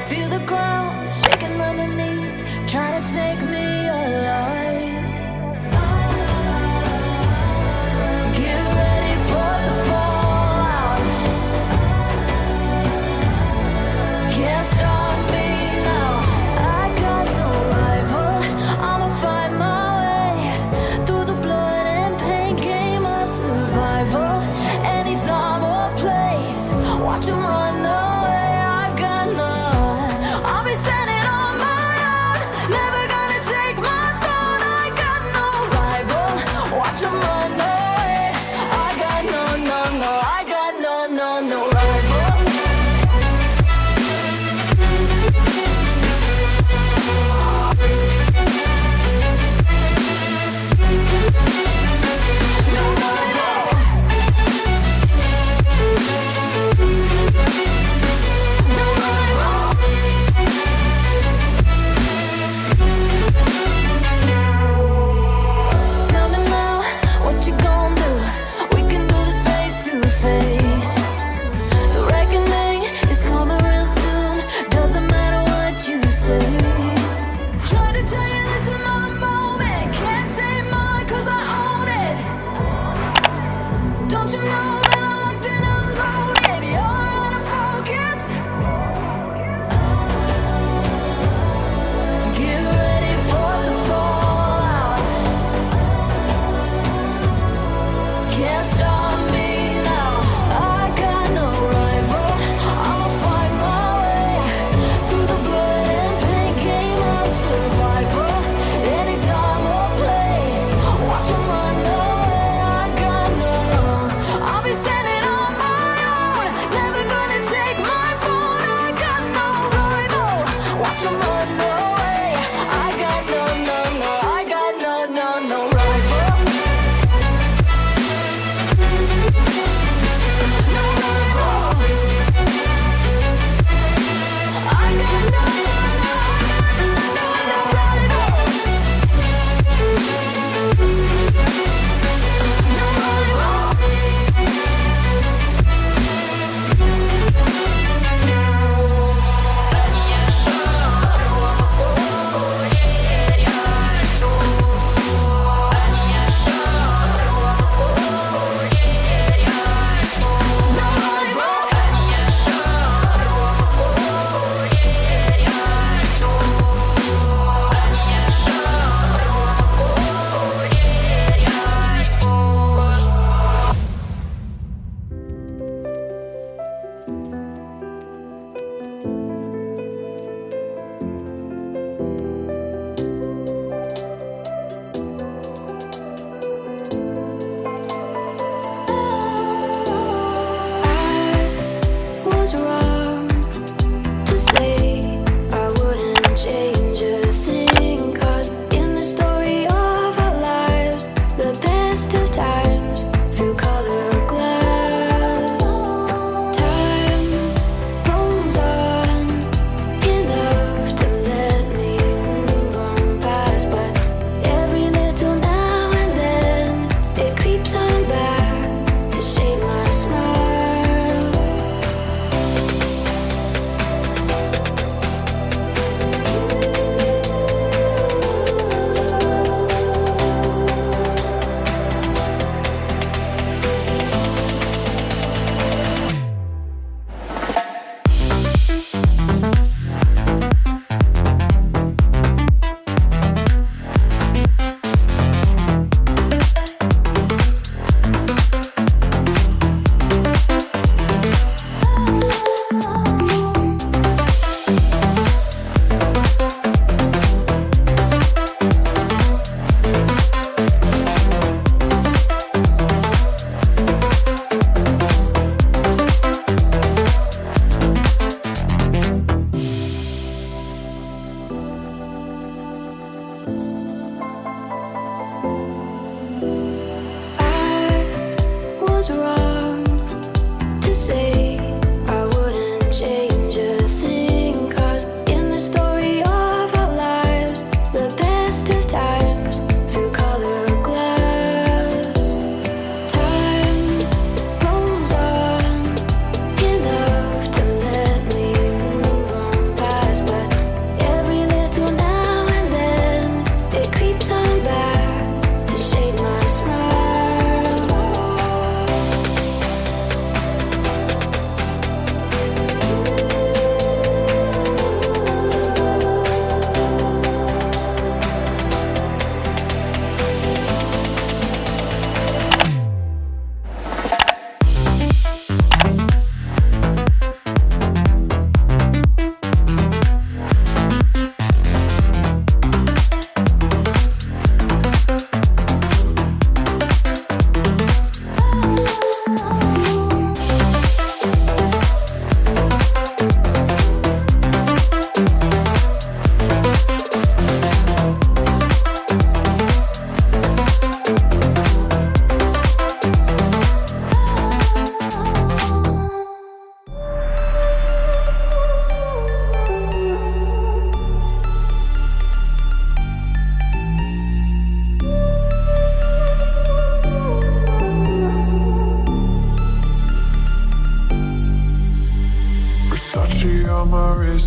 Feel the ground shaking underneath, trying to take me alive.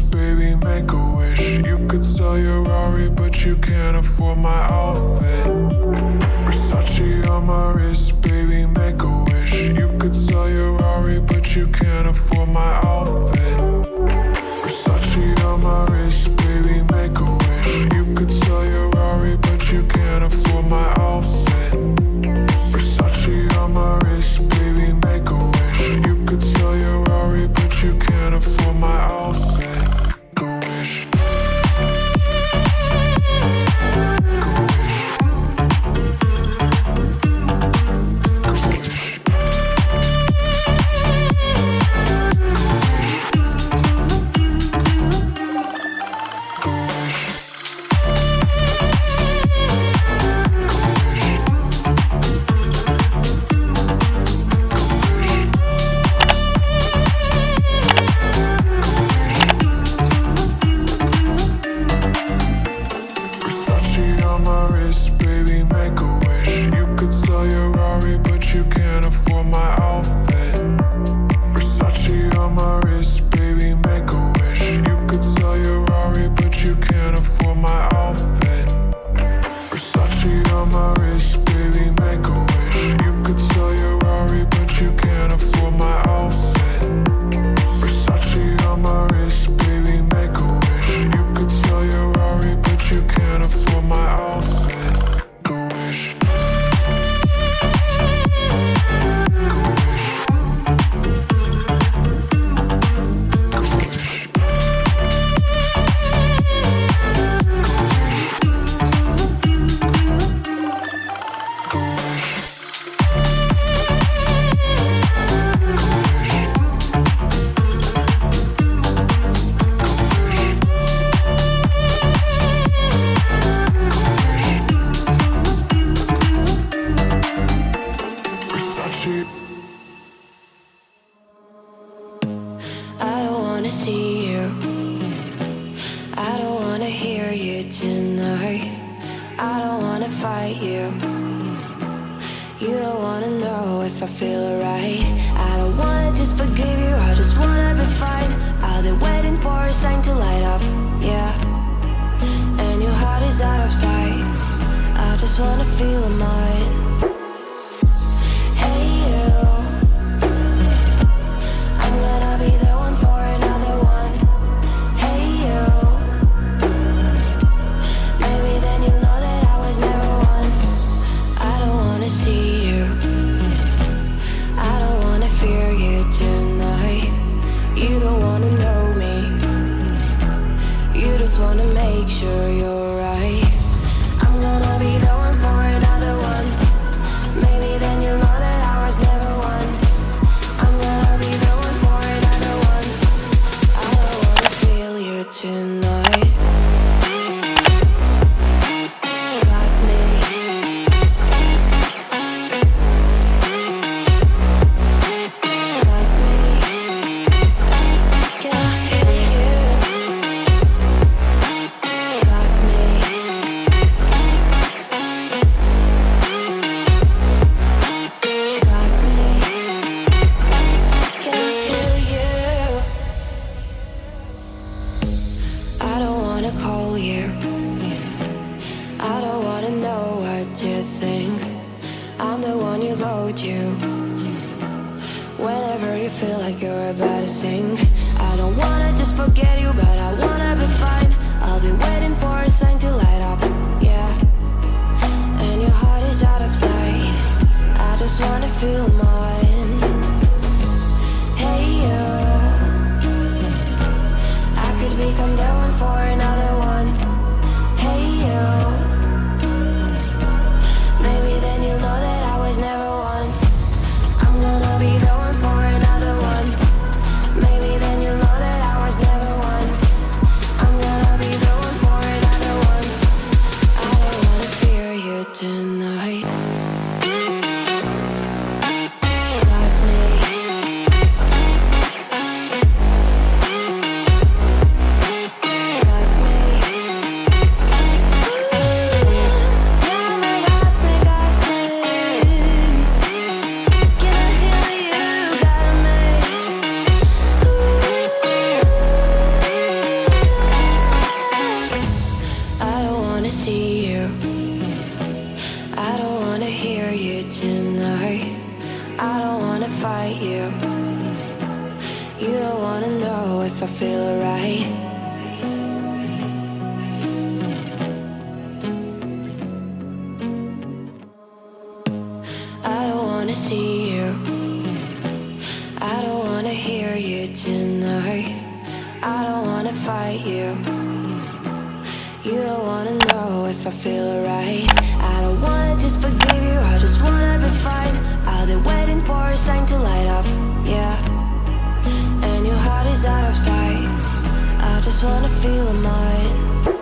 wrist, baby, make a wish. You could sell your Rari, but you can't afford my outfit. Versace on my wrist, baby, make a wish. You could sell your Rari, but you can't afford my outfit. Versace on my wrist, baby, make a wish. You could sell your Rari, but you can't afford my outfit. Versace on my wrist, baby, make a wish. You could sell your Rari, but you can't afford my outfit. Go wish. Go wish. Go wish. Versace on my wrist, baby, make a wish. You could sell your Rari, but you can't afford my outfit. Versace on my wrist, baby, make a wish. You could sell your Rari, but you can't afford my outfit. Versace on my wrist, baby, make a wish. You could sell your Rari, but you can't afford my outfit. Versace on my wrist, baby, make a wish. You could sell your Rari, but you can't afford my outfit. Go wish. Go wish. Go wish. Go wish. Versace. I don't wanna see you. I don't wanna hear you tonight. I don't wanna fight you. You don't wanna know if I feel alright. I don't wanna just forgive you, I just wanna be fine. I'll be waiting for a sign to light up, yeah. And your heart is out of sight. I just wanna feel mine. Hey you, I'm gonna be the one for another one. Hey you, maybe then you'll know that I was never one. I don't wanna see you, I don't wanna fear you tonight. You don't wanna know me, you just wanna make sure you're right. I'm gonna be the one for another one. Maybe then you'll know that I was never one. I'm gonna be the one for another one. I don't wanna feel you tonight. Got me. Got me. Can I hear you? Got me. Got me. Can I hear you? I don't wanna call you. I don't wanna know what you think. I'm the one you go to whenever you feel like you're about to sink. I don't wanna just forget you, but I wanna be fine. I'll be waiting for a sign to light up, yeah. And your heart is out of sight. I just wanna feel mine. Hey you, I could become the one for another one. Hey you, maybe then you'll know that I was never one. I'm gonna be the one for another one. Maybe then you'll know that I was never one. don't wanna fight you. You don't wanna know if I feel alright. I don't wanna just forgive you, I just wanna be fine. I'll be waiting for a sign to light up, yeah. And your heart is out of sight. I just wanna feel mine.